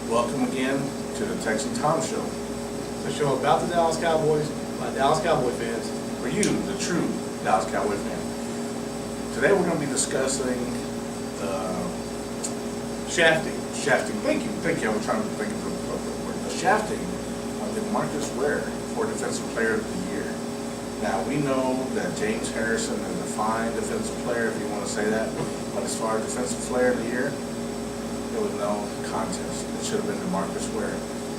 Welcome again to the Tex Tom Show. It's a show about the Dallas Cowboys by Dallas Cowboy fans. For you, the true Dallas Cowboy fan. Today we're going to be discussing Shafting. Thank you. I was trying to think of the appropriate word. The shafting of DeMarcus Ware for Defensive Player of the Year. Now, we know that James Harrison is a fine defensive player, if you want to say that. But as far as Defensive Player of the Year, there was no contest. It should have been DeMarcus Ware.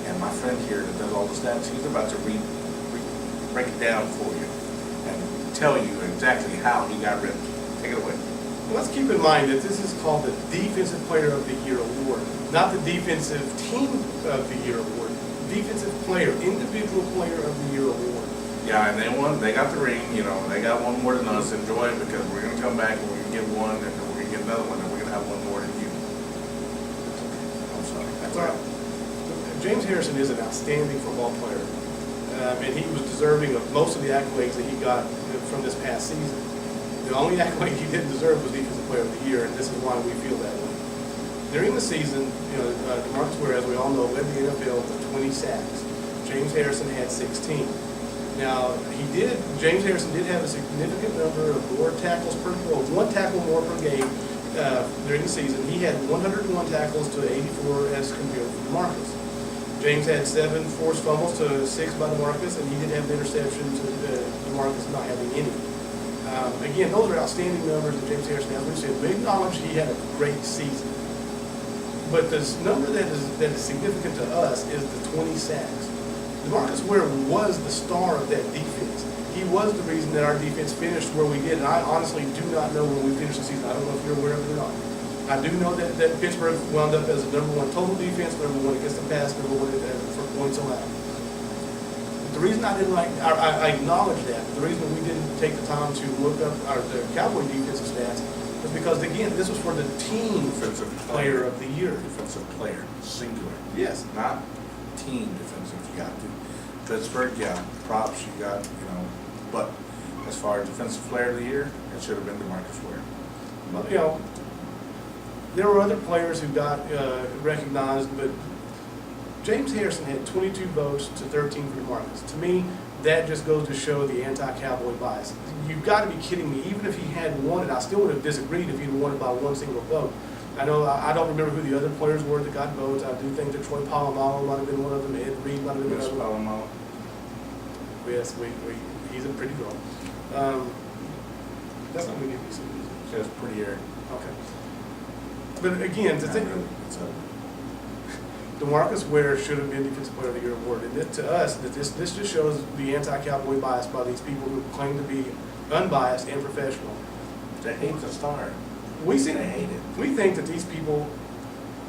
And my friend here that does all the stats, he's about to break it down for you and tell you exactly how he got ripped. Take it away. Let's keep in mind that this is called the Defensive Player of the Year award, not the Defensive Team of the Year award. Defensive Player, Individual Player of the Year award. Yeah, and they won. They got the ring. You know, they got one more than us. Enjoy it because we're going to come back and we're going to get one, and then we're going to get another one, and we're going to have one more than you. I'm sorry. That's all right. James Harrison is an outstanding football player, and he was deserving of most of the accolades that he got from this past season. The only accolade he didn't deserve was Defensive Player of the Year, and this is why we feel that way. During the season, DeMarcus Ware, as we all know, led the NFL with 20 sacks. James Harrison had 16. Now, James Harrison did have a significant number of more tackles one tackle more per game during the season. He had 101 tackles to 84 as compared to DeMarcus. James had 7 forced fumbles to 6 by DeMarcus, and he did have an interception to DeMarcus not having any. Again, those are outstanding numbers that James Harrison has. We said we acknowledge he had a great season. But this number that is significant to us is the 20 sacks. DeMarcus Ware was the star of that defense. He was the reason that our defense finished where we did. And I honestly do not know when we finished the season. I don't know if you're aware of it or not. I do know that Pittsburgh wound up as a #1 total defense, #1 against the pass, #1 for points allowed. The reason I didn't I acknowledge that. The reason we didn't take the time to look up the Cowboy defensive stats was because, again, this was for the team Defensive player of the year. Defensive player, singular. Yes. Not team defensive. You got to. Pittsburgh, yeah, props. You got, but as far as Defensive Player of the Year, it should have been DeMarcus Ware. But, there were other players who got recognized, but James Harrison had 22 votes to 13 for DeMarcus. To me, that just goes to show the anti-Cowboy bias. You've got to be kidding me. Even if he had won it, I still would have disagreed if he'd won it by one single vote. I know I don't remember who the other players were that got votes. I do think that Troy Polamalu might have been one of them. Ed Reed might have been Yes, another one. Polamalu. Yes, he's a pretty girl. That's not going to give you some reason. That's pretty air. Okay. But again, the thing, It's DeMarcus Ware should have been Defensive Player of the Year award. And to us, this just shows the anti-Cowboy bias by these people who claim to be unbiased and professional. They hate the star. We They hate it. We think that these people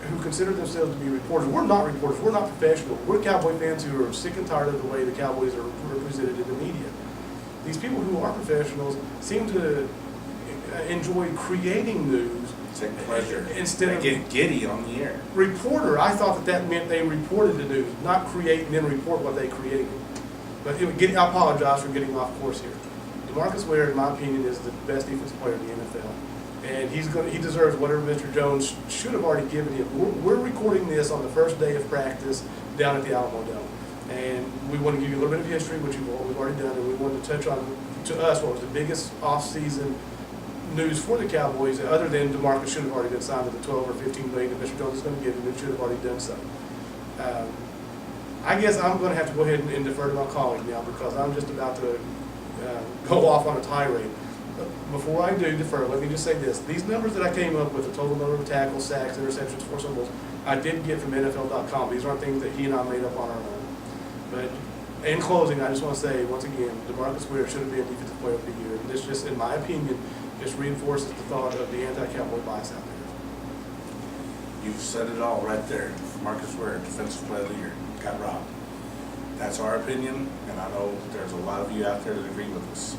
who consider themselves to be reporters, we're not reporters, we're not professional. We're Cowboy fans who are sick and tired of the way the Cowboys are represented in the media. These people who are professionals seem to enjoy creating news. Take pleasure. Instead they of get giddy on the air. Reporter, I thought that meant they reported the news, not create and then report what they created. But I apologize for getting off course here. DeMarcus Ware, in my opinion, is the best defensive player in the NFL. And he deserves whatever Mr. Jones should have already given him. We're recording this on the first day of practice down at the Alamo Dome. And we want to give you a little bit of history, which we've already done, and we wanted to touch on, to us, what was the biggest off-season news for the Cowboys, other than DeMarcus should have already been signed to the 12 or 15 million that Mr. Jones is going to give him. It should have already done so. I guess I'm going to have to go ahead and defer to my colleague now because I'm just about to go off on a tirade. But before I do defer, let me just say this. These numbers that I came up with, the total number of tackles, sacks, interceptions, forced fumbles, I did get from NFL.com. These aren't things that he and I made up on our own. But in closing, I just want to say, once again, DeMarcus Ware should have been Defensive Player of the Year. And this just, in my opinion, just reinforces the thought of the anti-Cowboy bias out there. You've said it all right there. Marcus Ware, Defensive Player of the Year, got robbed. That's our opinion, and I know there's a lot of you out there that agree with us.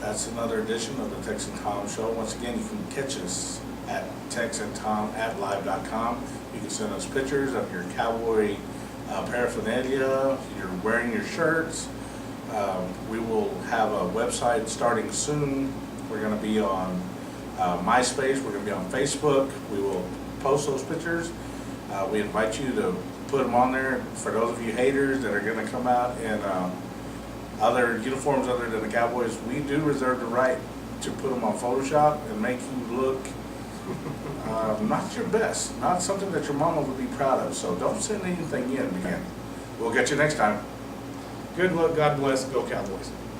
That's another edition of the Tex Tom Show. Once again, you can catch us at texandtom@live.com. You can send us pictures of your Cowboy paraphernalia, you're wearing your shirts. We will have a website starting soon. We're going to be on MySpace. We're going to be on Facebook. We will post those pictures. We invite you to put them on there. For those of you haters that are going to come out in other uniforms other than the Cowboys, we do reserve the right to put them on Photoshop and make you look not your best, not something that your mama would be proud of. So don't send anything in again. We'll get you next time. Good luck, God bless, go Cowboys.